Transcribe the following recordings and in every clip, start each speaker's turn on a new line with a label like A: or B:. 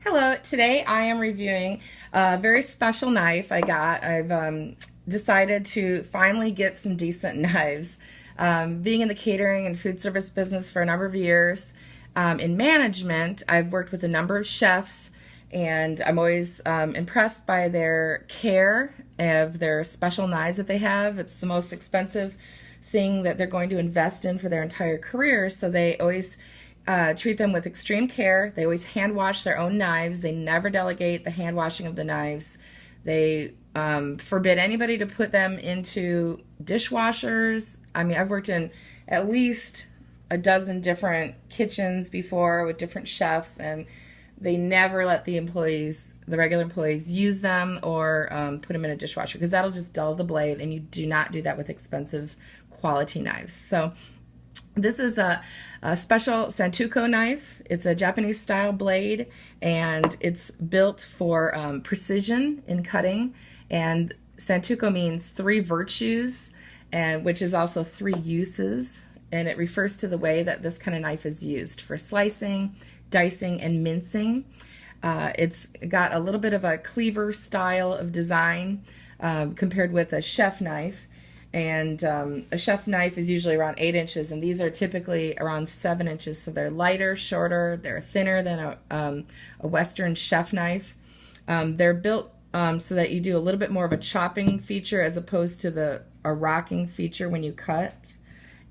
A: Hello, today I am reviewing a very special knife I got. I've decided to finally get some decent knives. Being in the catering and food service business for a number of years, in management, I've worked with a number of chefs, and I'm always impressed by their care of their special knives that they have. It's the most expensive thing that they're going to invest in for their entire career, so they always treat them with extreme care. They always hand wash their own knives. They never delegate the hand washing of the knives. They forbid anybody to put them into dishwashers. I mean, I've worked in at least a dozen different kitchens before with different chefs, and they never let the employees, the regular employees, use them or put them in a dishwasher, because that'll just dull the blade, and you do not do that with expensive quality knives. So this is a special Santoku knife. It's a Japanese style blade, and it's built for precision in cutting. And Santoku means three virtues, and which is also three uses. And it refers to the way that this kind of knife is used for slicing, dicing, and mincing. It's got a little bit of a cleaver style of design compared with a chef knife. And a chef knife is usually around 8 inches, and these are typically around 7 inches. So they're lighter, shorter, they're thinner than a Western chef knife. They're built so that you do a little bit more of a chopping feature as opposed to a rocking feature when you cut.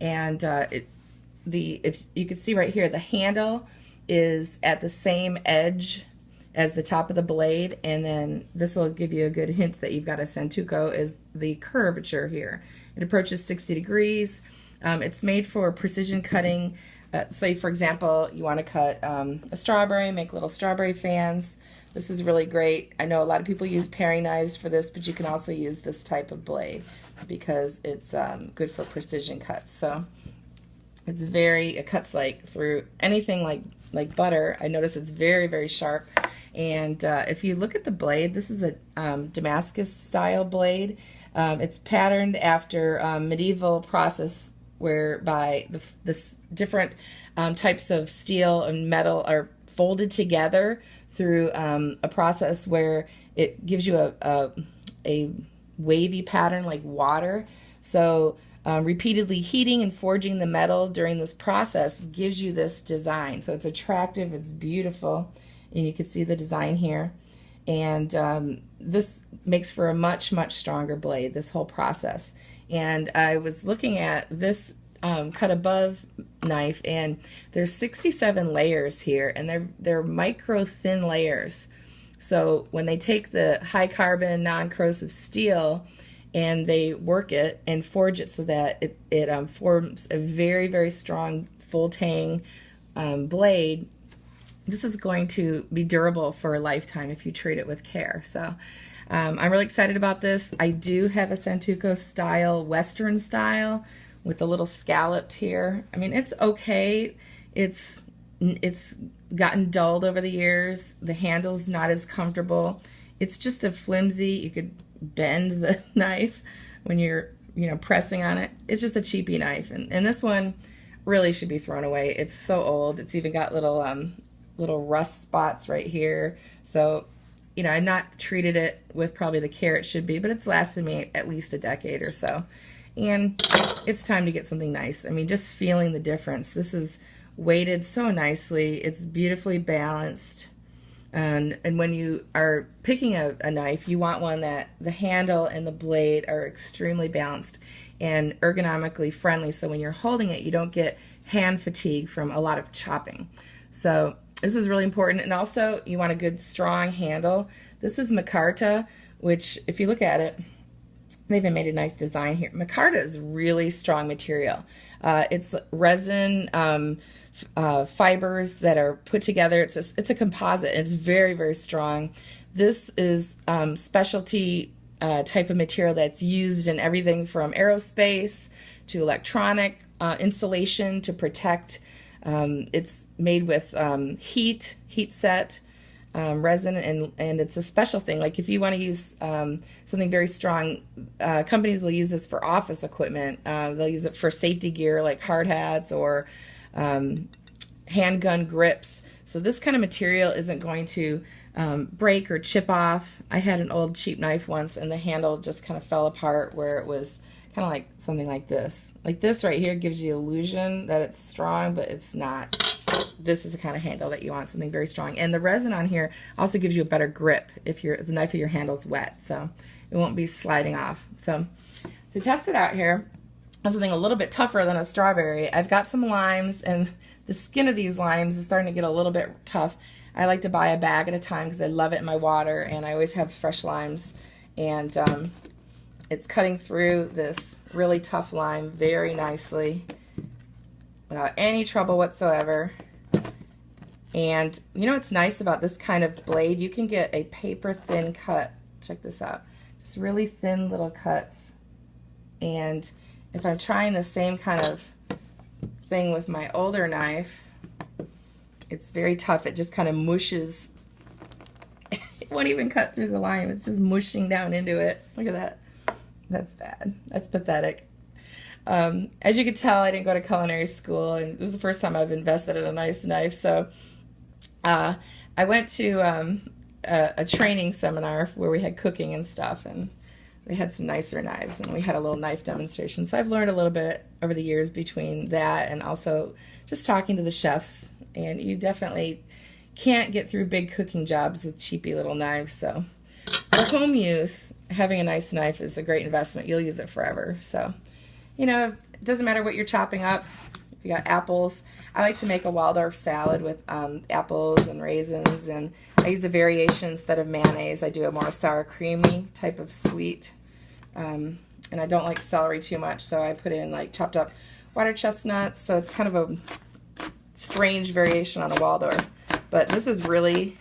A: And if you can see right here, the handle is at the same edge as the top of the blade, and then this will give you a good hint that you've got a Santoku, is the curvature here. It approaches 60 degrees. It's made for precision cutting. Say, for example, you want to cut a strawberry, make little strawberry fans. This is really great. I know a lot of people use paring knives for this, but you can also use this type of blade because it's good for precision cuts. So it cuts like through anything like butter. I notice it's very, very sharp. And if you look at the blade, this is a Damascus style blade. It's patterned after medieval process whereby the different types of steel and metal are folded together through a process where it gives you a wavy pattern like water. So repeatedly heating and forging the metal during this process gives you this design. So it's attractive, it's beautiful, and you can see the design here. And this makes for a much, much stronger blade, this whole process. And I was looking at this Cut Above knife, and there's 67 layers here, and they're micro thin layers. So when they take the high carbon non-corrosive steel and they work it and forge it so that it forms a very, very strong Full-Tang blade, this is going to be durable for a lifetime if you treat it with care. So I'm really excited about this. I do have a Santoku style, Western style, with a little scalloped here. I mean, it's okay. It's gotten dulled over the years. The handle's not as comfortable. It's just a flimsy, you could bend the knife when you're pressing on it. It's just a cheapy knife, and this one really should be thrown away. It's so old. It's even got little rust spots right here. So I've not treated it with probably the care it should be, but it's lasted me at least a decade or so, and it's time to get something nice. I mean, just feeling the difference. This is weighted so nicely. It's beautifully balanced. And when you are picking a knife, you want one that the handle and the blade are extremely balanced and ergonomically friendly, so when you're holding it, you don't get hand fatigue from a lot of chopping. So this is really important. And also, you want a good strong handle. This is micarta, which, if you look at it, they even made a nice design here. Micarta is really strong material. It's resin fibers that are put together. It's a composite. It's very, very strong. This is specialty type of material that's used in everything from aerospace to electronic insulation to protect. It's made with heat set resin, and it's a special thing. Like if you want to use something very strong, companies will use this for office equipment. They'll use it for safety gear like hard hats or handgun grips. So this kind of material isn't going to break or chip off. I had an old cheap knife once and the handle just kind of fell apart where it was kind of like something like this. Like this right here gives you the illusion that it's strong, but it's not. This is the kind of handle that you want, something very strong. And the resin on here also gives you a better grip if the knife of your handle is wet, so it won't be sliding off. So to test it out here, something a little bit tougher than a strawberry. I've got some limes, and the skin of these limes is starting to get a little bit tough. I like to buy a bag at a time because I love it in my water, and I always have fresh limes. And it's cutting through this really tough lime very nicely without any trouble whatsoever. And you know what's nice about this kind of blade? You can get a paper thin cut. Check this out. Just really thin little cuts. And if I'm trying the same kind of thing with my older knife, it's very tough. It just kind of mushes. It won't even cut through the lime. It's just mushing down into it. Look at that. That's bad. That's pathetic. As you can tell, I didn't go to culinary school, and this is the first time I've invested in a nice knife. So I went to a training seminar where we had cooking and stuff, and they had some nicer knives, and we had a little knife demonstration. So I've learned a little bit over the years between that and also just talking to the chefs. And you definitely can't get through big cooking jobs with cheapy little knives. So for home use, having a nice knife is a great investment. You'll use it forever. So, you know, it doesn't matter what you're chopping up. If you got apples, I like to make a Waldorf salad with apples and raisins, and I use a variation instead of mayonnaise. I do a more sour creamy type of sweet, and I don't like celery too much, so I put in like chopped up water chestnuts. So it's kind of a strange variation on a Waldorf, but this is really,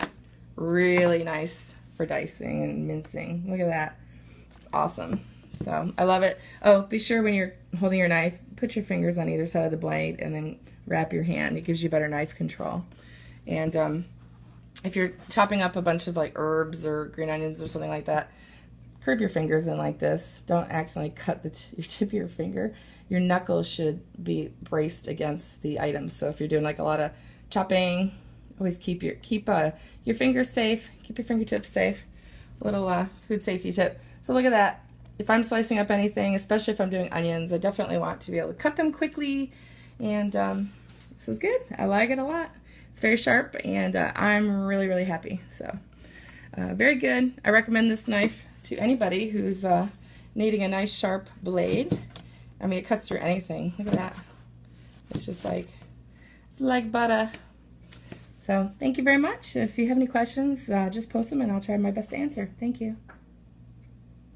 A: really nice for dicing and mincing. Look at that. It's awesome. So I love it. Oh, be sure when you're holding your knife, put your fingers on either side of the blade and then wrap your hand. It gives you better knife control. And if you're chopping up a bunch of like herbs or green onions or something like that, curve your fingers in like this. Don't accidentally cut your tip of your finger. Your knuckles should be braced against the items. So if you're doing like a lot of chopping, always keep your fingers safe, keep your fingertips safe. Little food safety tip. So look at that. If I'm slicing up anything, especially if I'm doing onions, I definitely want to be able to cut them quickly. And this is good. I like it a lot. It's very sharp, and I'm really, really happy. So very good. I recommend this knife to anybody who's needing a nice sharp blade. I mean, it cuts through anything. Look at that. It's just like, it's like butter. So thank you very much. If you have any questions, just post them and I'll try my best to answer. Thank you.